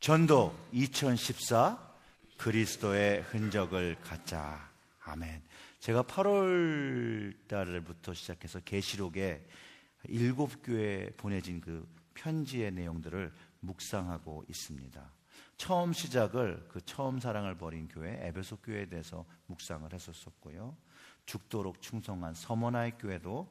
전도 2014 그리스도의 흔적을 갖자. 아멘. 제가 8월 달부터 시작해서 계시록에 7교회에 보내진 그 편지의 내용들을 묵상하고 있습니다. 처음 시작을 처음 사랑을 버린 교회 에베소 교회에 대해서 묵상을 했었고요. 죽도록 충성한 서머나의 교회도,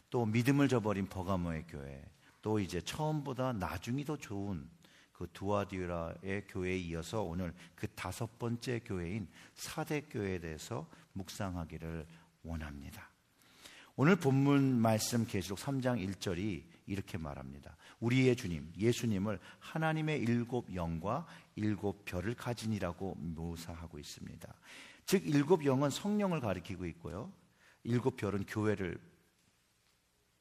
또 믿음을 저버린 버가모의 교회, 또 이제 처음보다 나중이 더 좋은 그 두아디라의 교회에 이어서 오늘 그 5번째 교회인 사대 교회에 대해서 묵상하기를 원합니다. 오늘 본문 말씀 계시록 3장 1절이 이렇게 말합니다. 우리의 주님 예수님을 하나님의 7 영과 7 별을 가진이라고 묘사하고 있습니다. 즉 7 영은 성령을 가리키고 있고요, 7 별은 교회를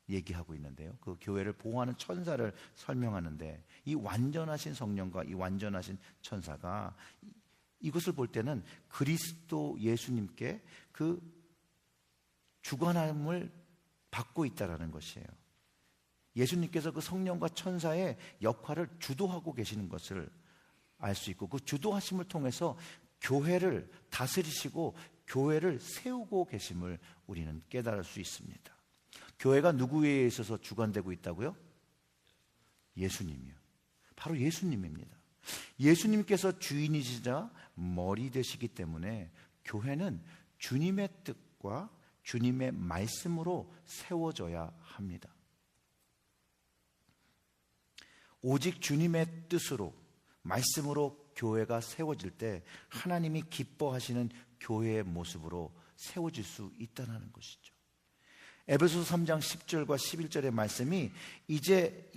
얘기하고 있는데요, 그 교회를 보호하는 천사를 설명하는데, 이 완전하신 성령과 이 완전하신 천사가 이것을 볼 때는 그리스도 예수님께 그 주관함을 받고 있다는 것이에요. 예수님께서 그 성령과 천사의 역할을 주도하고 계시는 것을 알 수 있고, 그 주도하심을 통해서 교회를 다스리시고 교회를 세우고 계심을 우리는 깨달을 수 있습니다. 교회가 누구에 있어서 주관되고 있다고요? 예수님이요. 바로 예수님입니다. 예수님께서 주인이시자 머리 되시기 때문에 교회는 주님의 뜻과 주님의 말씀으로 세워져야 합니다. 오직 주님의 뜻으로, 말씀으로 교회가 세워질 때 하나님이 기뻐하시는 교회의 모습으로 세워질 수 있다는 것이죠. 에베소서 3장 10절과 11절의 말씀이 이제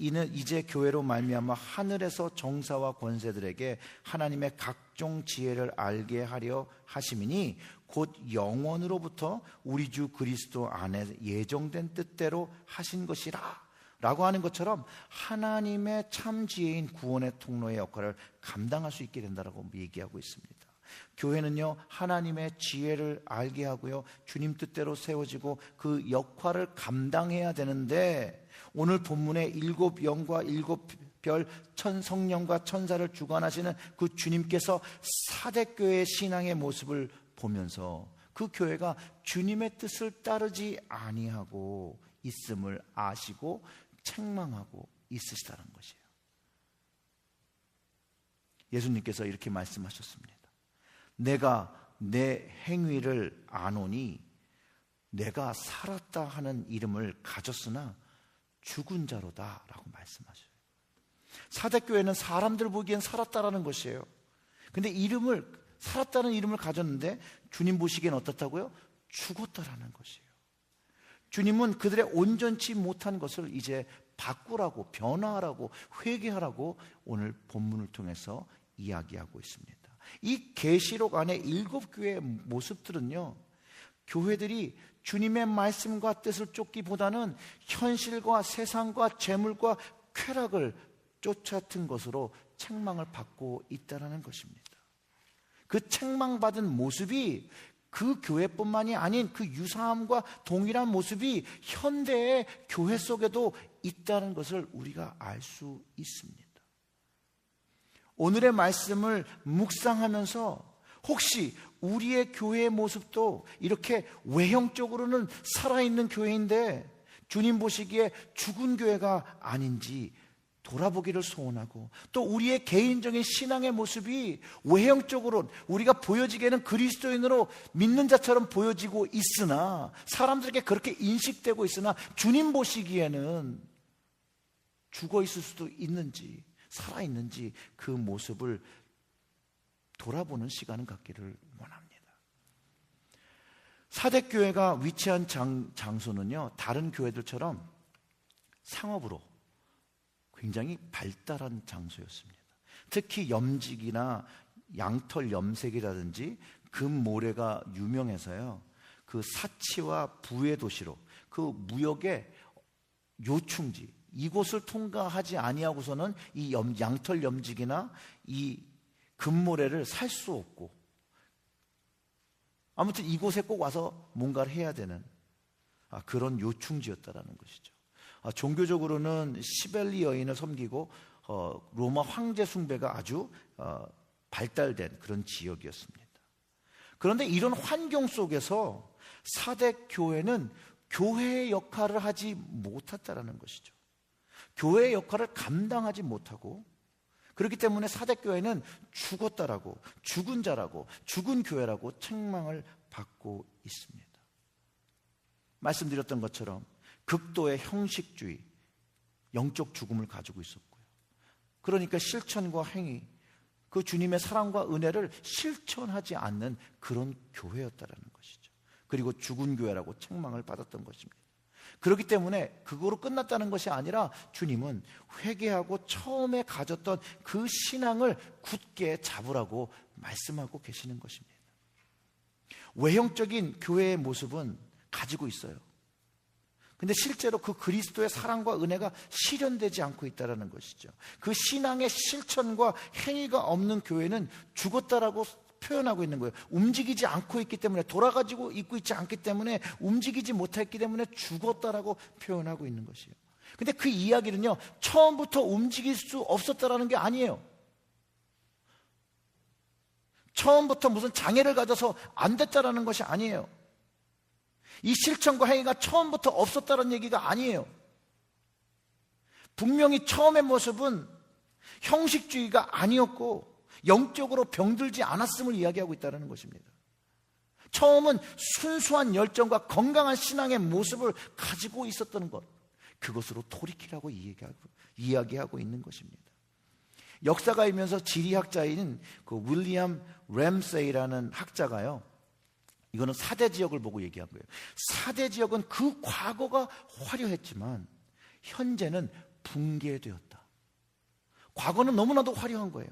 교회로 말미암아 하늘에서 정사와 권세들에게 하나님의 각종 지혜를 알게 하려 하심이니 곧 영원으로부터 우리 주 그리스도 안에 예정된 뜻대로 하신 것이라 라고 하는 것처럼 하나님의 참 지혜인 구원의 통로의 역할을 감당할 수 있게 된다고 얘기하고 있습니다. 교회는요, 하나님의 지혜를 알게 하고요, 주님 뜻대로 세워지고 그 역할을 감당해야 되는데, 오늘 본문의 7 영과 7 별 성령과 천사를 주관하시는 그 주님께서 사대교회의 신앙의 모습을 보면서 그 교회가 주님의 뜻을 따르지 아니하고 있음을 아시고 책망하고 있으시다는 것이에요. 예수님께서 이렇게 말씀하셨습니다. 내가 내 행위를 아노니 내가 살았다 하는 이름을 가졌으나 죽은 자로다 라고 말씀하셔요. 사대교회는 사람들 보기엔 살았다라는 것이에요. 근데 살았다는 이름을 가졌는데 주님 보시기엔 어떻다고요? 죽었다라는 것이에요. 주님은 그들의 온전치 못한 것을 이제 바꾸라고, 변화하라고, 회개하라고 오늘 본문을 통해서 이야기하고 있습니다. 이 계시록 안에 7교회의 모습들은요, 교회들이 주님의 말씀과 뜻을 쫓기보다는 현실과 세상과 재물과 쾌락을 쫓아튼 것으로 책망을 받고 있다는 것입니다. 그 책망받은 모습이 그 교회뿐만이 아닌 그 유사함과 동일한 모습이 현대의 교회 속에도 있다는 것을 우리가 알 수 있습니다. 오늘의 말씀을 묵상하면서 혹시 우리의 교회의 모습도 이렇게 외형적으로는 살아있는 교회인데 주님 보시기에 죽은 교회가 아닌지 돌아보기를 소원하고, 또 우리의 개인적인 신앙의 모습이 외형적으로 우리가 보여지기에는 그리스도인으로 믿는 자처럼 보여지고 있으나, 사람들에게 그렇게 인식되고 있으나 주님 보시기에는 죽어 있을 수도 있는지 살아있는지 그 모습을 돌아보는 시간을 갖기를 원합니다. 사대교회가 위치한 장소는요, 다른 교회들처럼 상업으로 굉장히 발달한 장소였습니다. 특히 염직이나 양털 염색이라든지 금모래가 유명해서요, 그 사치와 부의 도시로, 그 무역의 요충지, 이곳을 통과하지 아니하고서는 이 양털 염직이나 이 금모래를 살 수 없고, 아무튼 이곳에 꼭 와서 뭔가를 해야 되는 그런 요충지였다라는 것이죠. 종교적으로는 시벨리 여인을 섬기고 로마 황제 숭배가 아주 발달된 그런 지역이었습니다. 그런데 이런 환경 속에서 사대 교회는 교회의 역할을 하지 못했다는 것이죠. 교회의 역할을 감당하지 못하고, 그렇기 때문에 사대 교회는 죽었다라고, 죽은 자라고, 죽은 교회라고 책망을 받고 있습니다. 말씀드렸던 것처럼 극도의 형식주의, 영적 죽음을 가지고 있었고요. 그러니까 실천과 행위, 그 주님의 사랑과 은혜를 실천하지 않는 그런 교회였다라는 것이죠. 그리고 죽은 교회라고 책망을 받았던 것입니다. 그렇기 때문에 그거로 끝났다는 것이 아니라 주님은 회개하고 처음에 가졌던 그 신앙을 굳게 잡으라고 말씀하고 계시는 것입니다. 외형적인 교회의 모습은 가지고 있어요. 근데 실제로 그 그리스도의 사랑과 은혜가 실현되지 않고 있다는 것이죠. 그 신앙의 실천과 행위가 없는 교회는 죽었다라고 표현하고 있는 거예요. 움직이지 않고 있기 때문에, 돌아가지고 있고 있지 않기 때문에, 움직이지 못했기 때문에 죽었다라고 표현하고 있는 것이에요. 근데 그 이야기는요, 처음부터 움직일 수 없었다라는 게 아니에요. 처음부터 무슨 장애를 가져서 안 됐다라는 것이 아니에요. 이 실천과 행위가 처음부터 없었다는 얘기가 아니에요. 분명히 처음의 모습은 형식주의가 아니었고 영적으로 병들지 않았음을 이야기하고 있다는 것입니다. 처음은 순수한 열정과 건강한 신앙의 모습을 가지고 있었던 것, 그것으로 돌이키라고 이야기하고 있는 것입니다. 역사가이면서 지리학자인 그 윌리엄 램세이라는 학자가요, 이거는 사대 지역을 보고 얘기한 거예요. 사대 지역은 그 과거가 화려했지만 현재는 붕괴되었다. 과거는 너무나도 화려한 거예요.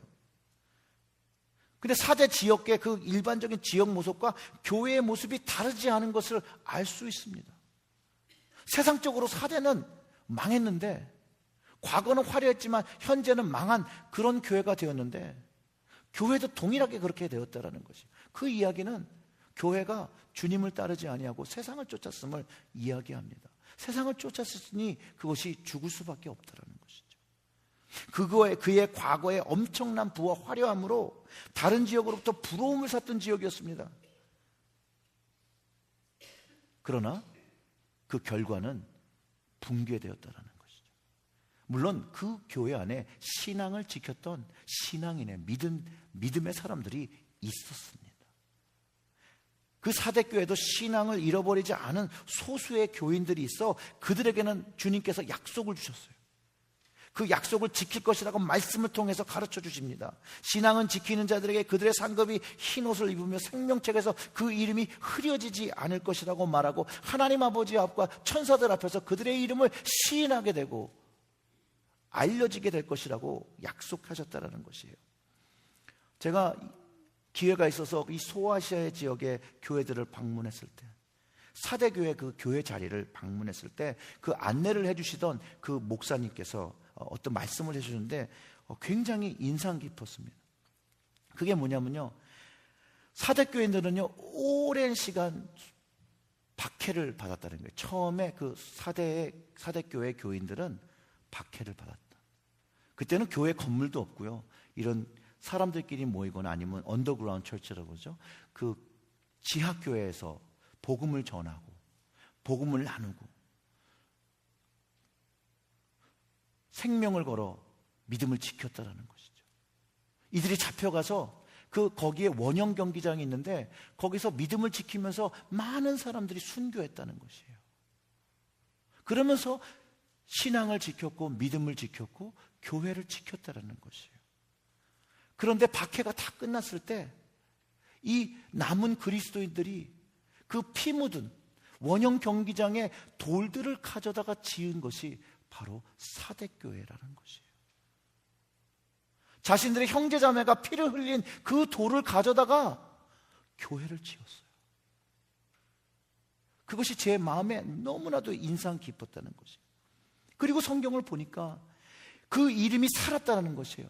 근데 사대 지역의 그 일반적인 지역 모습과 교회의 모습이 다르지 않은 것을 알 수 있습니다. 세상적으로 사대는 망했는데, 과거는 화려했지만 현재는 망한 그런 교회가 되었는데, 교회도 동일하게 그렇게 되었다라는 것이에요. 그 이야기는 교회가 주님을 따르지 아니하고 세상을 쫓았음을 이야기합니다. 세상을 쫓았으니 그것이 죽을 수밖에 없다라는 것이죠. 그의 과거의 엄청난 부와 화려함으로 다른 지역으로부터 부러움을 샀던 지역이었습니다. 그러나 그 결과는 붕괴되었다라는 것이죠. 물론 그 교회 안에 신앙을 지켰던 신앙인의 믿음의 사람들이 있었습니다. 그 사대교회도 신앙을 잃어버리지 않은 소수의 교인들이 있어 그들에게는 주님께서 약속을 주셨어요. 그 약속을 지킬 것이라고 말씀을 통해서 가르쳐 주십니다. 신앙은 지키는 자들에게 그들의 상급이 흰옷을 입으며 생명책에서 그 이름이 흐려지지 않을 것이라고 말하고, 하나님 아버지 앞과 천사들 앞에서 그들의 이름을 시인하게 되고 알려지게 될 것이라고 약속하셨다는 것이에요. 제가 기회가 있어서 이 소아시아 지역의 교회들을 방문했을 때, 사대교회 그 교회 자리를 방문했을 때 그 안내를 해주시던 그 목사님께서 어떤 말씀을 해주셨는데 굉장히 인상 깊었습니다. 그게 뭐냐면요, 사대교인들은요 오랜 시간 박해를 받았다는 거예요. 처음에 그 사대교회 교인들은 박해를 받았다. 그때는 교회 건물도 없고요, 이런 사람들끼리 모이거나 아니면 언더그라운드 철치라고 그러죠. 그 지하교회에서 복음을 전하고 복음을 나누고 생명을 걸어 믿음을 지켰다라는 것이죠. 이들이 잡혀가서 거기에 원형 경기장이 있는데 거기서 믿음을 지키면서 많은 사람들이 순교했다는 것이에요. 그러면서 신앙을 지켰고 믿음을 지켰고 교회를 지켰다라는 것이에요. 그런데 박해가 다 끝났을 때 이 남은 그리스도인들이 그 피 묻은 원형 경기장에 돌들을 가져다가 지은 것이 바로 사대교회라는 것이에요. 자신들의 형제자매가 피를 흘린 그 돌을 가져다가 교회를 지었어요. 그것이 제 마음에 너무나도 인상 깊었다는 것이에요. 그리고 성경을 보니까 그 이름이 살았다는 것이에요.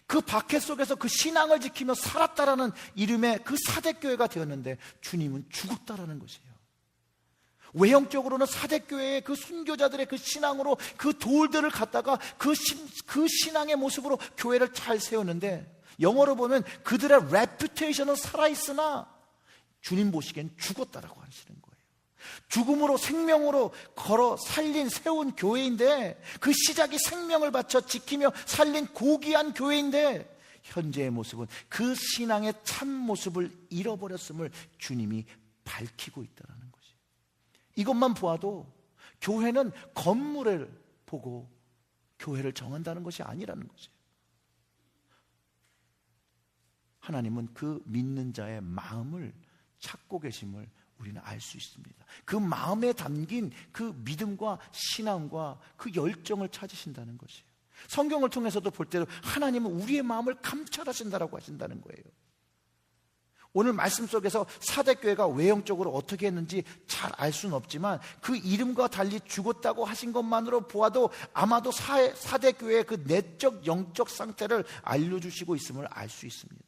그 박해 속에서 그 신앙을 지키며 살았다라는 이름의 그 사대교회가 되었는데 주님은 죽었다라는 것이에요. 외형적으로는 사대교회의 그 순교자들의 그 신앙으로 그 돌들을 갖다가 그 신앙의 모습으로 교회를 잘 세우는데, 영어로 보면 그들의 reputation은 살아있으나 주님 보시기엔 죽었다라고 하시는 거예요. 죽음으로 생명으로 걸어 살린 세운 교회인데, 그 시작이 생명을 바쳐 지키며 살린 고귀한 교회인데, 현재의 모습은 그 신앙의 참 모습을 잃어버렸음을 주님이 밝히고 있다는 것이. 이것만 보아도 교회는 건물을 보고 교회를 정한다는 것이 아니라는 것이에요. 하나님은 그 믿는 자의 마음을 찾고 계심을 우리는 알 수 있습니다. 그 마음에 담긴 그 믿음과 신앙과 그 열정을 찾으신다는 것이에요. 성경을 통해서도 볼 때도 하나님은 우리의 마음을 감찰하신다라고 하신다는 거예요. 오늘 말씀 속에서 사대교회가 외형적으로 어떻게 했는지 잘 알 수는 없지만, 그 이름과 달리 죽었다고 하신 것만으로 보아도 아마도 사대교회의 그 내적 영적 상태를 알려주시고 있음을 알 수 있습니다.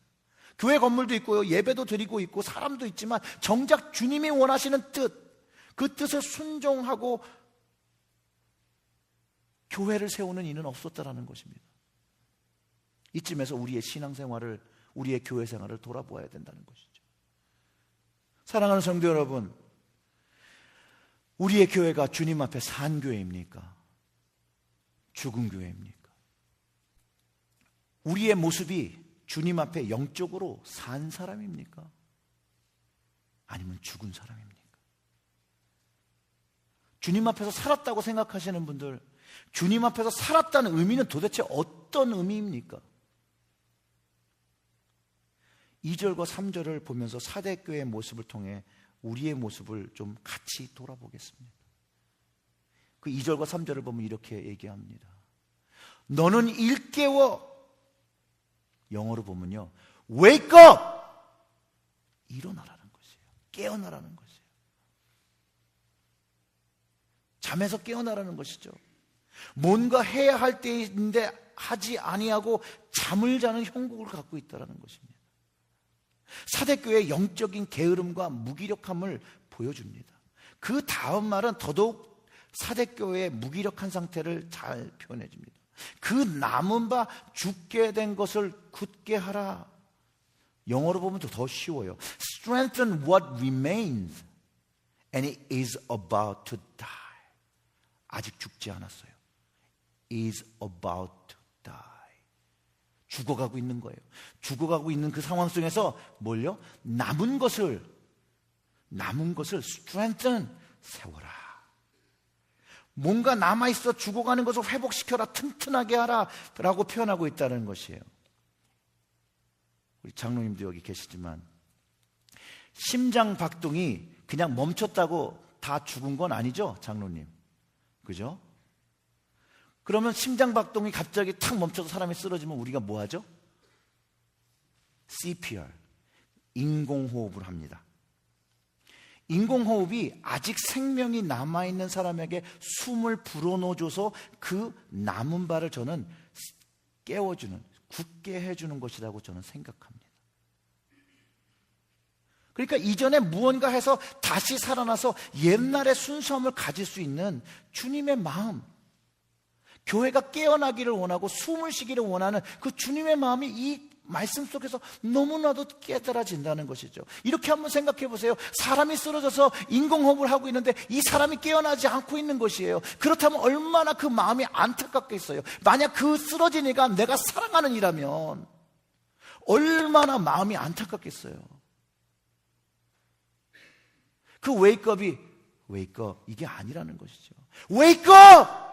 교회 건물도 있고요, 예배도 드리고 있고 사람도 있지만 정작 주님이 원하시는 뜻, 그 뜻을 순종하고 교회를 세우는 이는 없었다라는 것입니다. 이쯤에서 우리의 신앙생활을, 우리의 교회 생활을 돌아보아야 된다는 것이죠. 사랑하는 성도 여러분, 우리의 교회가 주님 앞에 산 교회입니까? 죽은 교회입니까? 우리의 모습이 주님 앞에 영적으로 산 사람입니까? 아니면 죽은 사람입니까? 주님 앞에서 살았다고 생각하시는 분들, 주님 앞에서 살았다는 의미는 도대체 어떤 의미입니까? 2절과 3절을 보면서 사대교회의 모습을 통해 우리의 모습을 좀 같이 돌아보겠습니다. 그 2절과 3절을 보면 이렇게 얘기합니다. 너는 일깨워, 영어로 보면요, wake up! 일어나라는 것이에요. 깨어나라는 것이에요. 잠에서 깨어나라는 것이죠. 뭔가 해야 할 때인데 하지 아니하고 잠을 자는 형국을 갖고 있다는 것입니다. 사대교회의 영적인 게으름과 무기력함을 보여줍니다. 그 다음 말은 더더욱 사대교회의 무기력한 상태를 잘 표현해 줍니다. 그 남은 바 죽게 된 것을 굳게 하라. 영어로 보면 더 쉬워요. Strengthen what remains and it is about to die. 아직 죽지 않았어요. is about to die. 죽어가고 있는 거예요. 죽어가고 있는 그 상황 속에서 뭘요? 남은 것을 strengthen, 세워라. 뭔가 남아있어 죽어가는 것을 회복시켜라, 튼튼하게 하라 라고 표현하고 있다는 것이에요. 우리 장로님도 여기 계시지만 심장 박동이 그냥 멈췄다고 다 죽은 건 아니죠, 장로님? 그죠? 그러면 심장 박동이 갑자기 탁 멈춰서 사람이 쓰러지면 우리가 뭐 하죠? CPR, 인공호흡을 합니다. 인공호흡이 아직 생명이 남아있는 사람에게 숨을 불어넣어줘서 그 남은 바를 저는 깨워주는, 굳게 해주는 것이라고 저는 생각합니다. 그러니까 이전에 무언가 해서 다시 살아나서 옛날의 순수함을 가질 수 있는 주님의 마음, 교회가 깨어나기를 원하고 숨을 쉬기를 원하는 그 주님의 마음이 이 말씀 속에서 너무나도 깨달아진다는 것이죠. 이렇게 한번 생각해 보세요. 사람이 쓰러져서 인공호흡을 하고 있는데 이 사람이 깨어나지 않고 있는 것이에요. 그렇다면 얼마나 그 마음이 안타깝겠어요. 만약 그 쓰러진 이가 내가 사랑하는 이라면 얼마나 마음이 안타깝겠어요. 그 웨이크업이 웨이크업 이게 아니라는 것이죠. 웨이크업!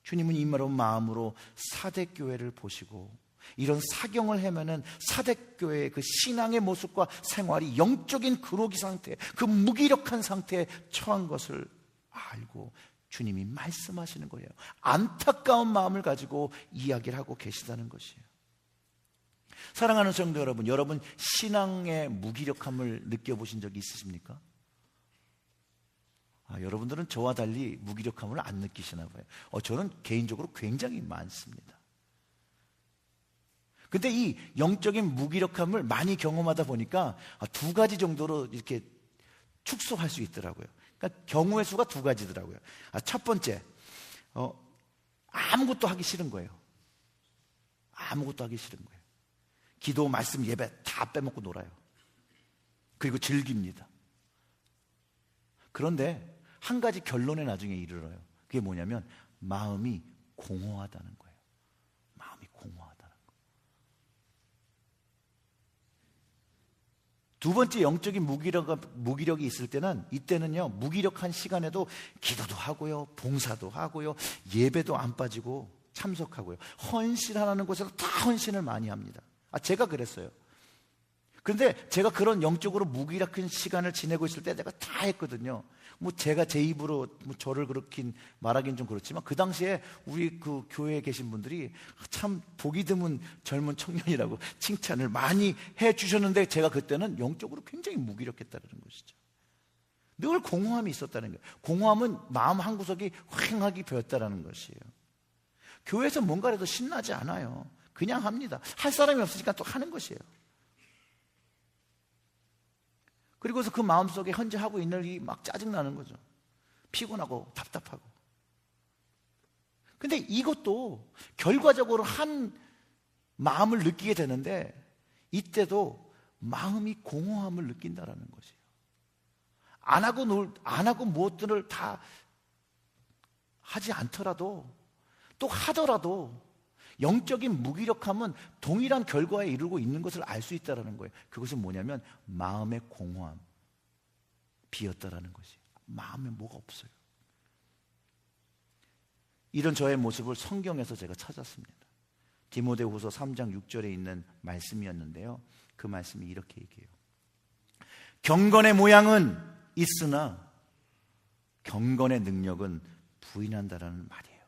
주님은 이런 마음으로 사대교회를 보시고 이런 사경을 헤매는 사대교회의 그 신앙의 모습과 생활이 영적인 그로기 상태, 그 무기력한 상태에 처한 것을 알고 주님이 말씀하시는 거예요. 안타까운 마음을 가지고 이야기를 하고 계시다는 것이에요. 사랑하는 성도 여러분, 여러분 신앙의 무기력함을 느껴보신 적이 있으십니까? 여러분들은 저와 달리 무기력함을 안 느끼시나 봐요. 저는 개인적으로 굉장히 많습니다. 근데 이 영적인 무기력함을 많이 경험하다 보니까 두 가지 정도로 이렇게 축소할 수 있더라고요. 그러니까 경우의 수가 두 가지더라고요. 첫 번째, 아무것도 하기 싫은 거예요. 아무것도 하기 싫은 거예요. 기도, 말씀, 예배 다 빼먹고 놀아요. 그리고 즐깁니다. 그런데 한 가지 결론에 나중에 이르러요. 그게 뭐냐면 마음이 공허하다는 거예요. 마음이 공허하다는 거예요. 두 번째 영적인 무기력이 있을 때는, 이때는요, 무기력한 시간에도 기도도 하고요, 봉사도 하고요, 예배도 안 빠지고 참석하고요, 헌신하라는 곳에서 다 헌신을 많이 합니다. 제가 그랬어요. 그런데 제가 그런 영적으로 무기력한 시간을 지내고 있을 때 내가 다 했거든요. 제가 제 입으로 저를 그렇게 말하기는 좀 그렇지만, 그 당시에 우리 그 교회에 계신 분들이 참 보기 드문 젊은 청년이라고 칭찬을 많이 해 주셨는데, 제가 그때는 영적으로 굉장히 무기력했다는 것이죠. 늘 공허함이 있었다는 거예요. 공허함은 마음 한 구석이 휑하게 배었다는 것이에요. 교회에서 뭔가 해도 신나지 않아요. 그냥 합니다. 할 사람이 없으니까 또 하는 것이에요. 그리고서 그 마음속에 현재 하고 있는 일이 막 짜증나는 거죠. 피곤하고 답답하고. 근데 이것도 결과적으로 한 마음을 느끼게 되는데, 이때도 마음이 공허함을 느낀다라는 것이에요. 안 하고 무엇들을 다 하지 않더라도, 또 하더라도 영적인 무기력함은 동일한 결과에 이르고 있는 것을 알 수 있다는 거예요. 그것은 뭐냐면 마음의 공허함, 비었다라는 것이에요. 마음에 뭐가 없어요. 이런 저의 모습을 성경에서 제가 찾았습니다. 디모데후서 3장 6절에 있는 말씀이었는데요, 그 말씀이 이렇게 얘기해요. 경건의 모양은 있으나 경건의 능력은 부인한다라는 말이에요.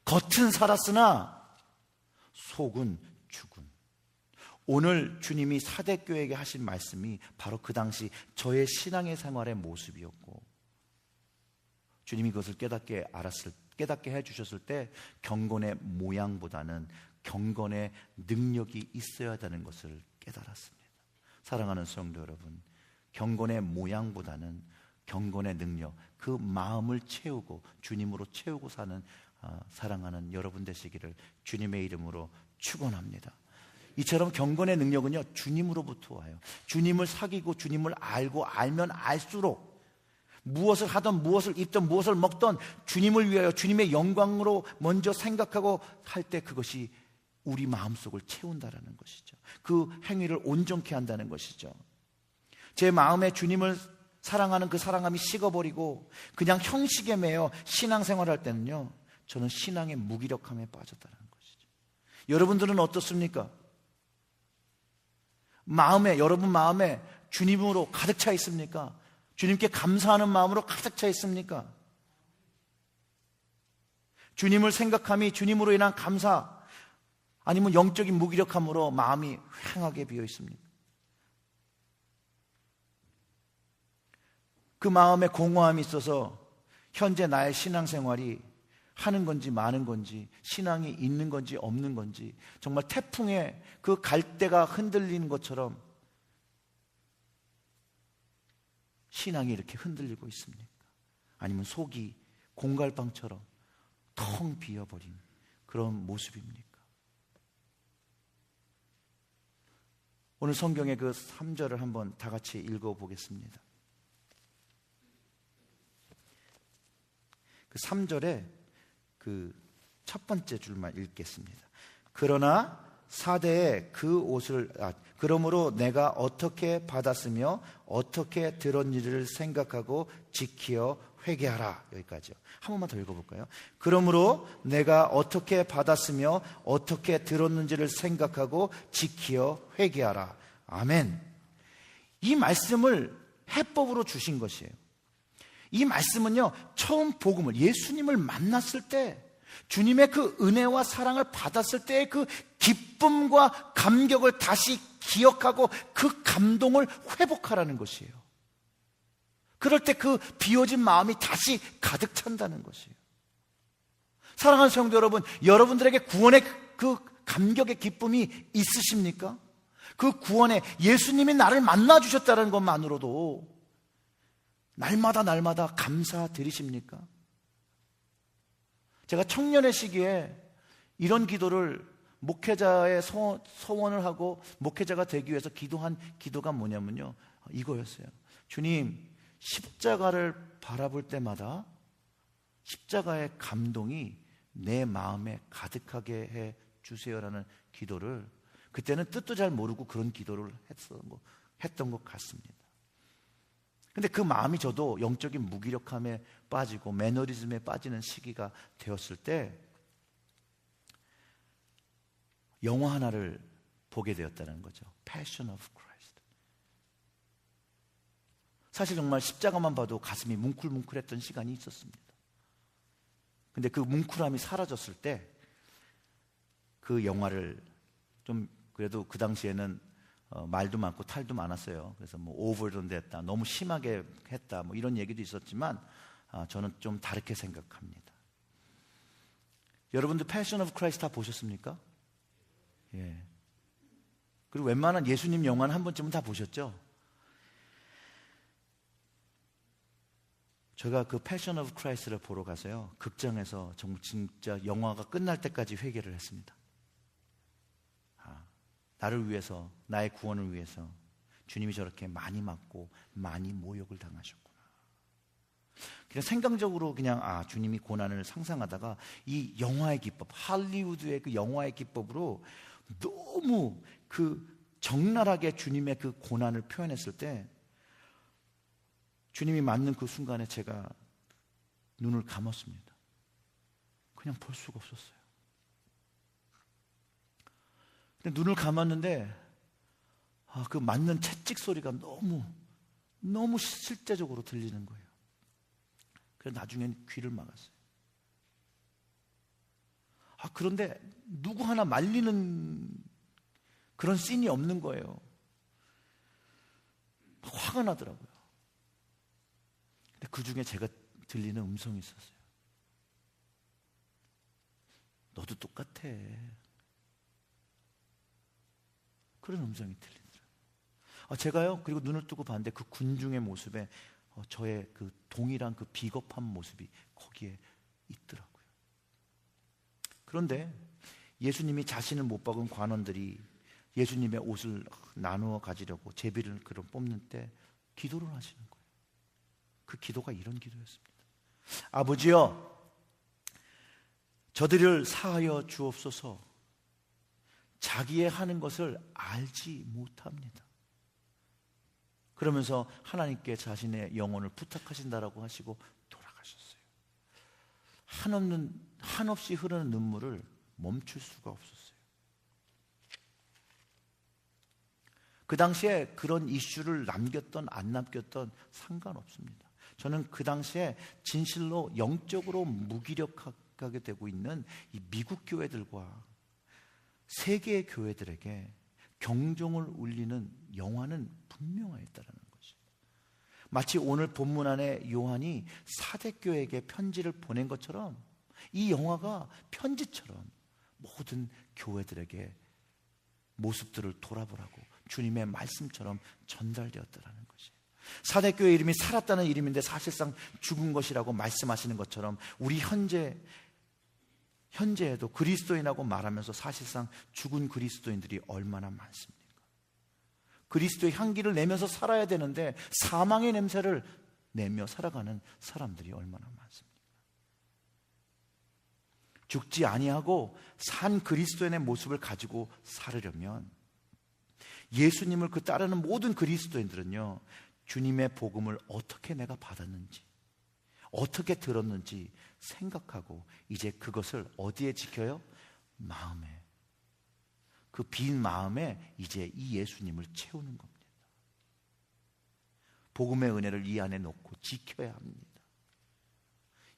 겉은 살았으나 속은 죽은. 오늘 주님이 사대교회에게 하신 말씀이 바로 그 당시 저의 신앙의 생활의 모습이었고, 주님이 그것을 깨닫게 해주셨을 때 경건의 모양보다는 경건의 능력이 있어야 되는 것을 깨달았습니다. 사랑하는 성도 여러분, 경건의 모양보다는 경건의 능력, 그 마음을 채우고 주님으로 채우고 사는 사랑하는 여러분 되시기를 주님의 이름으로 축원합니다. 이처럼 경건의 능력은요, 주님으로부터 와요. 주님을 사귀고 주님을 알면 알수록 무엇을 하든 무엇을 입든 무엇을 먹든 주님을 위하여 주님의 영광으로 먼저 생각하고 할 때 그것이 우리 마음속을 채운다라는 것이죠. 그 행위를 온전케 한다는 것이죠. 제 마음에 주님을 사랑하는 그 사랑함이 식어버리고 그냥 형식에 매여 신앙생활할 때는요, 저는 신앙의 무기력함에 빠졌다는 것이죠. 여러분들은 어떻습니까? 여러분 마음에 주님으로 가득 차 있습니까? 주님께 감사하는 마음으로 가득 차 있습니까? 주님을 생각함이 주님으로 인한 감사, 아니면 영적인 무기력함으로 마음이 휑하게 비어 있습니까? 그 마음에 공허함이 있어서 현재 나의 신앙생활이 하는 건지 마는 건지, 신앙이 있는 건지 없는 건지, 정말 태풍에 그 갈대가 흔들리는 것처럼 신앙이 이렇게 흔들리고 있습니까? 아니면 속이 공갈빵처럼 텅 비어버린 그런 모습입니까? 오늘 성경의 그 3절을 한번 다 같이 읽어보겠습니다. 그 3절에 그 첫 번째 줄만 읽겠습니다. 그러나 사대에 그 옷을 그러므로 내가 어떻게 받았으며 어떻게 들었는지를 생각하고 지키어 회개하라. 여기까지요. 한 번만 더 읽어볼까요? 그러므로 내가 어떻게 받았으며 어떻게 들었는지를 생각하고 지키어 회개하라. 아멘. 이 말씀을 해법으로 주신 것이에요. 이 말씀은요, 처음 복음을, 예수님을 만났을 때 주님의 그 은혜와 사랑을 받았을 때의 그 기쁨과 감격을 다시 기억하고 그 감동을 회복하라는 것이에요. 그럴 때 그 비워진 마음이 다시 가득 찬다는 것이에요. 사랑하는 성도 여러분, 여러분들에게 구원의 그 감격의 기쁨이 있으십니까? 그 구원에 예수님이 나를 만나주셨다는 것만으로도 날마다 감사드리십니까? 제가 청년의 시기에 이런 기도를 목회자의 소원을 하고 목회자가 되기 위해서 기도한 기도가 뭐냐면요, 이거였어요. 주님, 십자가를 바라볼 때마다 십자가의 감동이 내 마음에 가득하게 해 주세요라는 기도를, 그때는 뜻도 잘 모르고 그런 기도를 했던 것 같습니다. 근데 그 마음이 저도 영적인 무기력함에 빠지고 매너리즘에 빠지는 시기가 되었을 때 영화 하나를 보게 되었다는 거죠. Passion of Christ. 사실 정말 십자가만 봐도 가슴이 뭉클뭉클했던 시간이 있었습니다. 근데 그 뭉클함이 사라졌을 때 그 영화를 좀, 그래도 그 당시에는 말도 많고 탈도 많았어요. 그래서 뭐 오버던 됐다, 너무 심하게 했다, 뭐 이런 얘기도 있었지만 저는 좀 다르게 생각합니다. 여러분들 패션 오브 크라이스트 다 보셨습니까? 예. 그리고 웬만한 예수님 영화는 한 번쯤은 다 보셨죠? 제가 그 패션 오브 크라이스트를 보러 가서요, 극장에서 정말 진짜 영화가 끝날 때까지 회개를 했습니다. 나를 위해서, 나의 구원을 위해서 주님이 저렇게 많이 맞고 많이 모욕을 당하셨구나. 그냥 생각적으로 그냥 주님이 고난을 상상하다가 이 영화의 기법, 할리우드의 그 영화의 기법으로 너무 그 적나라하게 주님의 그 고난을 표현했을 때 주님이 맞는 그 순간에 제가 눈을 감았습니다. 그냥 볼 수가 없었어요. 근데 눈을 감았는데 그 맞는 채찍 소리가 너무 실제적으로 들리는 거예요. 그래서 나중엔 귀를 막았어요. 그런데 누구 하나 말리는 그런 씬이 없는 거예요. 화가 나더라고요. 근데 그 중에 제가 들리는 음성이 있었어요. 너도 똑같아. 그런 음성이 들리더라고요. 제가요, 그리고 눈을 뜨고 봤는데 그 군중의 모습에 저의 그 동일한 그 비겁한 모습이 거기에 있더라고요. 그런데 예수님이 자신을 못 박은 관원들이 예수님의 옷을 나누어 가지려고 제비를 뽑는 때 기도를 하시는 거예요. 그 기도가 이런 기도였습니다. 아버지여, 저들을 사하여 주옵소서. 자기의 하는 것을 알지 못합니다. 그러면서 하나님께 자신의 영혼을 부탁하신다라고 하시고 돌아가셨어요. 한없이 흐르는 눈물을 멈출 수가 없었어요. 그 당시에 그런 이슈를 남겼던 안 남겼던 상관없습니다. 저는 그 당시에 진실로 영적으로 무기력하게 되고 있는 이 미국 교회들과 세계의 교회들에게 경종을 울리는 영화는 분명하였다는 것이죠. 마치 오늘 본문 안에 요한이 사대교회에게 편지를 보낸 것처럼 이 영화가 편지처럼 모든 교회들에게 모습들을 돌아보라고 주님의 말씀처럼 전달되었다는 것이에요. 사대교회 이름이 살았다는 이름인데 사실상 죽은 것이라고 말씀하시는 것처럼 우리 현재에도 그리스도인하고 말하면서 사실상 죽은 그리스도인들이 얼마나 많습니까? 그리스도의 향기를 내면서 살아야 되는데 사망의 냄새를 내며 살아가는 사람들이 얼마나 많습니까? 죽지 아니하고 산 그리스도인의 모습을 가지고 살으려면 예수님을 따르는 모든 그리스도인들은요, 주님의 복음을 어떻게 내가 받았는지, 어떻게 들었는지 생각하고 이제 그것을 어디에 지켜요? 마음에. 그 빈 마음에 이제 이 예수님을 채우는 겁니다. 복음의 은혜를 이 안에 놓고 지켜야 합니다.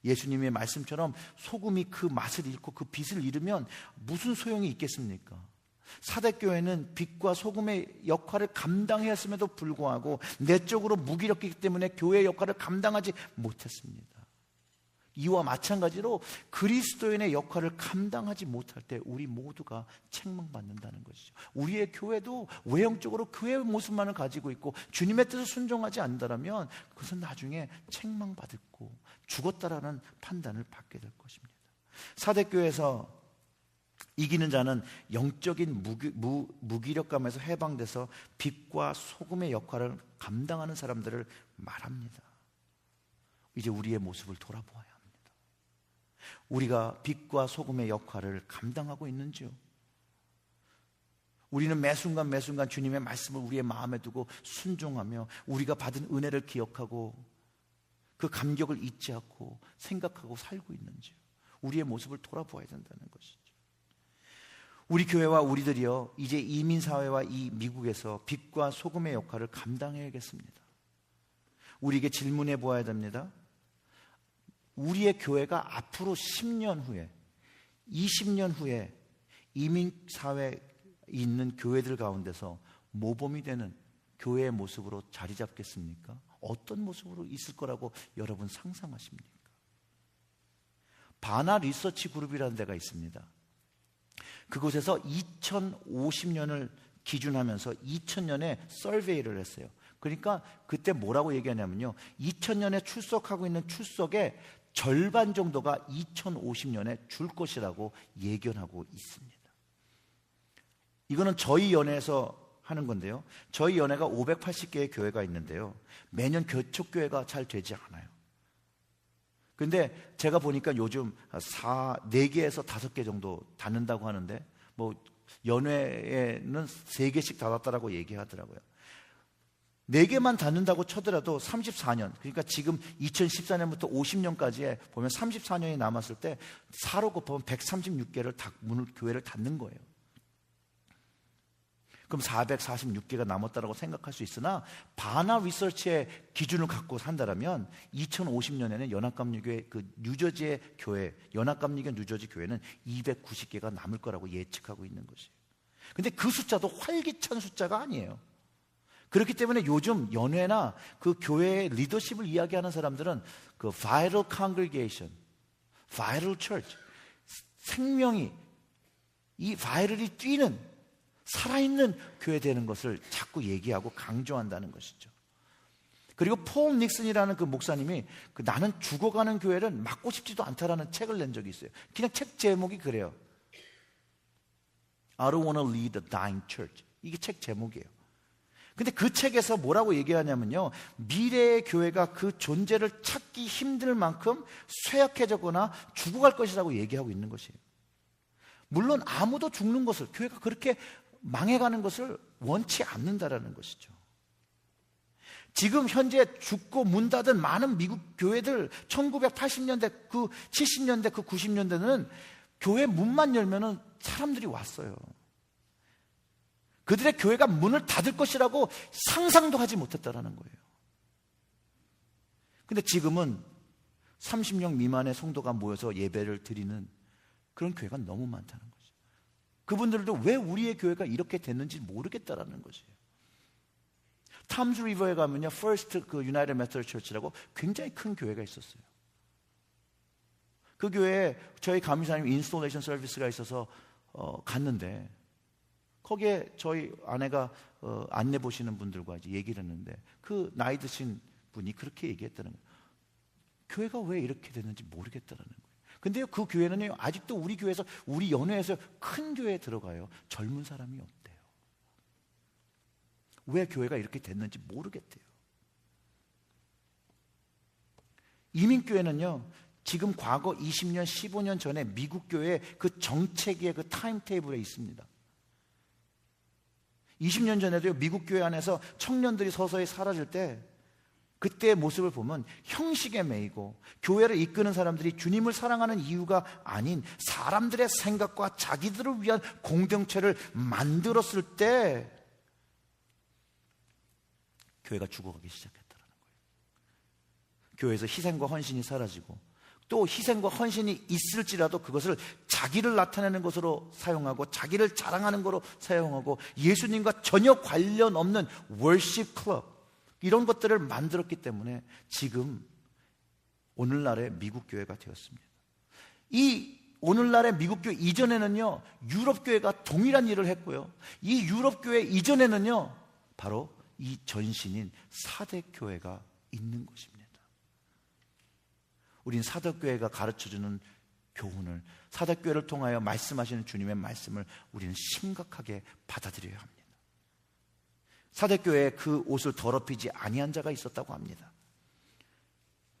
예수님의 말씀처럼 소금이 그 맛을 잃고 그 빛을 잃으면 무슨 소용이 있겠습니까? 사대교회는 빛과 소금의 역할을 감당했음에도 불구하고 내적으로 무기력했기 때문에 교회의 역할을 감당하지 못했습니다. 이와 마찬가지로 그리스도인의 역할을 감당하지 못할 때 우리 모두가 책망받는다는 것이죠. 우리의 교회도 외형적으로 교회의 모습만을 가지고 있고 주님의 뜻을 순종하지 않는다면 그것은 나중에 책망받고 죽었다라는 판단을 받게 될 것입니다. 사대교회에서 이기는 자는 영적인 무기력감에서 해방돼서 빛과 소금의 역할을 감당하는 사람들을 말합니다. 이제 우리의 모습을 돌아보아야 합니다. 우리가 빛과 소금의 역할을 감당하고 있는지요? 우리는 매 순간 주님의 말씀을 우리의 마음에 두고 순종하며 우리가 받은 은혜를 기억하고 그 감격을 잊지 않고 생각하고 살고 있는지요? 우리의 모습을 돌아보아야 된다는 것이죠. 우리 교회와 우리들이요, 이제 이민사회와 이 미국에서 빛과 소금의 역할을 감당해야겠습니다. 우리에게 질문해 보아야 됩니다. 우리의 교회가 앞으로 10년 후에, 20년 후에 이민사회에 있는 교회들 가운데서 모범이 되는 교회의 모습으로 자리 잡겠습니까? 어떤 모습으로 있을 거라고 여러분 상상하십니까? 바나 리서치 그룹이라는 데가 있습니다. 그곳에서 2050년을 기준하면서 2000년에 서베이를 했어요. 그러니까 그때 뭐라고 얘기하냐면요, 2000년에 출석하고 있는 출석의 절반 정도가 2050년에 줄 것이라고 예견하고 있습니다. 이거는 저희 연회에서 하는 건데요, 저희 연회가 580개의 교회가 있는데요, 매년 개척교회가 잘 되지 않아요. 근데 제가 보니까 요즘 4개에서 5개 정도 닫는다고 하는데, 뭐 연회에는 3개씩 닫았다라고 얘기하더라고요. 4개만 닫는다고 쳐더라도 34년, 그러니까 지금 2014년부터 50년까지에 보면 34년이 남았을 때 4로 곱하면 136개를 교회를 닫는 거예요. 그럼 446개가 남았다고 생각할 수 있으나 바나 리서치의 기준을 갖고 산다면 2050년에는 연합감리교회 그 뉴저지의 교회, 연합감리교 뉴저지 교회는 290개가 남을 거라고 예측하고 있는 것이에요. 근데 그 숫자도 활기찬 숫자가 아니에요. 그렇기 때문에 요즘 연회나 그 교회의 리더십을 이야기하는 사람들은 그 viral congregation, viral church, 생명이 이 바이럴이 뛰는 살아있는 교회 되는 것을 자꾸 얘기하고 강조한다는 것이죠. 그리고 폴 닉슨이라는 그 목사님이 나는 죽어가는 교회를 막고 싶지도 않다라는 책을 낸 적이 있어요. 그냥 책 제목이 그래요. I don't want to lead a dying church. 이게 책 제목이에요. 근데 그 책에서 뭐라고 얘기하냐면요, 미래의 교회가 그 존재를 찾기 힘들 만큼 쇠약해졌거나 죽어갈 것이라고 얘기하고 있는 것이에요. 물론 아무도 죽는 것을, 교회가 그렇게 망해가는 것을 원치 않는다라는 것이죠. 지금 현재 죽고 문 닫은 많은 미국 교회들 1980년대, 그 70년대, 그 90년대는 교회 문만 열면은 사람들이 왔어요. 그들의 교회가 문을 닫을 것이라고 상상도 하지 못했다라는 거예요. 근데 지금은 30명 미만의 성도가 모여서 예배를 드리는 그런 교회가 너무 많다는 거죠. 그분들도 왜 우리의 교회가 이렇게 됐는지 모르겠다라는 것이에요. 탐스 리버에 가면요, First 그 United Methodist Church라고 굉장히 큰 교회가 있었어요. 그 교회에 저희 감리사님 인스톨레이션 서비스가 있어서 갔는데, 거기에 저희 아내가 안내 보시는 분들과 이제 얘기를 했는데, 그 나이 드신 분이 그렇게 얘기했다는 거예요. 교회가 왜 이렇게 됐는지 모르겠다라는 거예요. 근데요, 그 교회는요, 아직도 우리 교회에서, 우리 연회에서 큰 교회에 들어가요, 젊은 사람이 없대요. 왜 교회가 이렇게 됐는지 모르겠대요. 이민교회는요, 지금 과거 20년, 15년 전에 미국 교회의 그 정책의 그 타임테이블에 있습니다. 20년 전에도요, 미국 교회 안에서 청년들이 서서히 사라질 때 그때의 모습을 보면 형식에 매이고 교회를 이끄는 사람들이 주님을 사랑하는 이유가 아닌 사람들의 생각과 자기들을 위한 공동체를 만들었을 때 교회가 죽어가기 시작했다는 거예요. 교회에서 희생과 헌신이 사라지고, 또 희생과 헌신이 있을지라도 그것을 자기를 나타내는 것으로 사용하고 자기를 자랑하는 것으로 사용하고 예수님과 전혀 관련 없는 월십 클럽, 이런 것들을 만들었기 때문에 지금 오늘날의 미국 교회가 되었습니다. 이 오늘날의 미국 교회 이전에는요, 유럽 교회가 동일한 일을 했고요, 이 유럽 교회 이전에는요, 바로 이 전신인 사대 교회가 있는 것입니다. 우린 사대 교회가 가르쳐주는 교훈을, 사대 교회를 통하여 말씀하시는 주님의 말씀을 우리는 심각하게 받아들여야 합니다. 사대 교회에 그 옷을 더럽히지 아니한 자가 있었다고 합니다.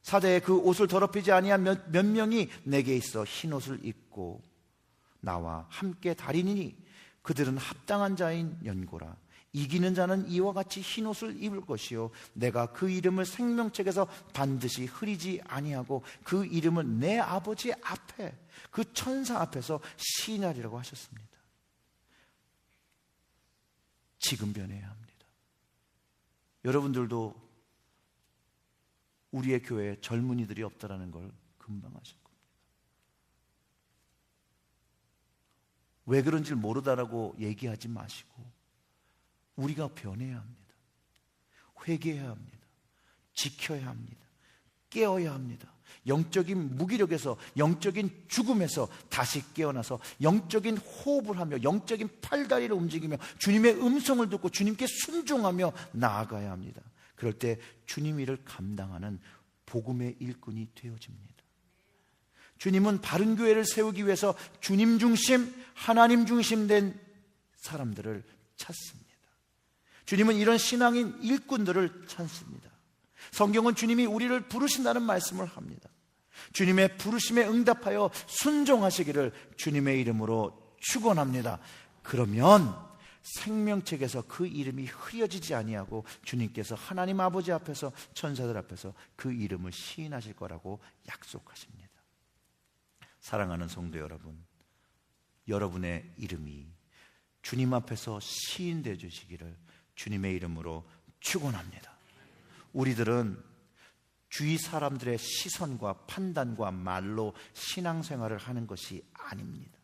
사대에 그 옷을 더럽히지 아니한 몇 명이 내게 있어 흰 옷을 입고 나와 함께 다리니 그들은 합당한 자인 연고라. 이기는 자는 이와 같이 흰 옷을 입을 것이요 내가 그 이름을 생명책에서 반드시 흐리지 아니하고 그 이름을 내 아버지 앞에 그 천사 앞에서 시인하리라고 하셨습니다. 지금 변해야 합니다. 여러분들도 우리의 교회에 젊은이들이 없다라는 걸 금방 아실 겁니다. 왜 그런지 모르다라고 얘기하지 마시고 우리가 변해야 합니다. 회개해야 합니다. 지켜야 합니다. 깨어야 합니다. 영적인 무기력에서, 영적인 죽음에서 다시 깨어나서 영적인 호흡을 하며 영적인 팔다리를 움직이며 주님의 음성을 듣고 주님께 순종하며 나아가야 합니다. 그럴 때 주님 일을 감당하는 복음의 일꾼이 되어집니다. 주님은 바른 교회를 세우기 위해서 주님 중심, 하나님 중심된 사람들을 찾습니다. 주님은 이런 신앙인 일꾼들을 찾습니다. 성경은 주님이 우리를 부르신다는 말씀을 합니다. 주님의 부르심에 응답하여 순종하시기를 주님의 이름으로 축원합니다. 그러면 생명책에서 그 이름이 흐려지지 아니하고 주님께서 하나님 아버지 앞에서 천사들 앞에서 그 이름을 시인하실 거라고 약속하십니다. 사랑하는 성도 여러분, 여러분의 이름이 주님 앞에서 시인되어 주시기를 주님의 이름으로 축원합니다. 우리들은 주위 사람들의 시선과 판단과 말로 신앙생활을 하는 것이 아닙니다.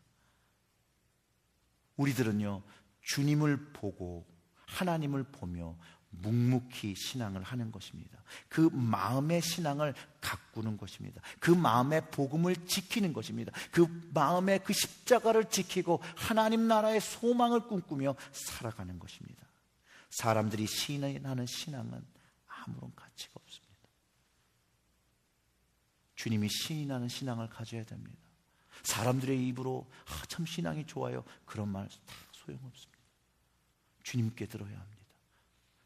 우리들은요, 주님을 보고 하나님을 보며 묵묵히 신앙을 하는 것입니다. 그 마음의 신앙을 가꾸는 것입니다. 그 마음의 복음을 지키는 것입니다. 그 마음의 그 십자가를 지키고 하나님 나라의 소망을 꿈꾸며 살아가는 것입니다. 사람들이 시인하는 신앙은 아무런 가치가 없습니다. 주님이 시인하는 신앙을 가져야 됩니다. 사람들의 입으로 참 신앙이 좋아요, 그런 말 다 소용없습니다. 주님께 들어야 합니다.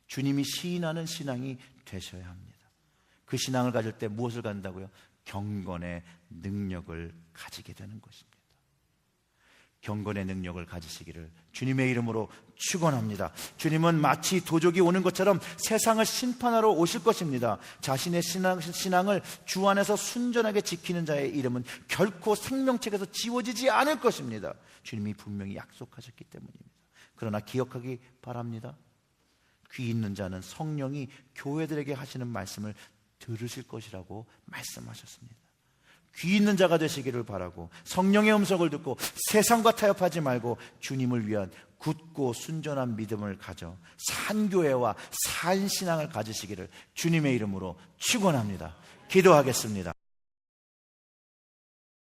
주님이 시인하는 신앙이 되셔야 합니다. 그 신앙을 가질 때 무엇을 갖는다고요? 경건의 능력을 가지게 되는 것입니다. 경건의 능력을 가지시기를 주님의 이름으로 축원합니다. 주님은 마치 도적이 오는 것처럼 세상을 심판하러 오실 것입니다. 자신의 신앙을 주 안에서 순전하게 지키는 자의 이름은 결코 생명책에서 지워지지 않을 것입니다. 주님이 분명히 약속하셨기 때문입니다. 그러나 기억하기 바랍니다. 귀 있는 자는 성령이 교회들에게 하시는 말씀을 들으실 것이라고 말씀하셨습니다. 귀 있는 자가 되시기를 바라고 성령의 음성을 듣고 세상과 타협하지 말고 주님을 위한 굳고 순전한 믿음을 가져 산교회와 산신앙을 가지시기를 주님의 이름으로 축원합니다. 기도하겠습니다.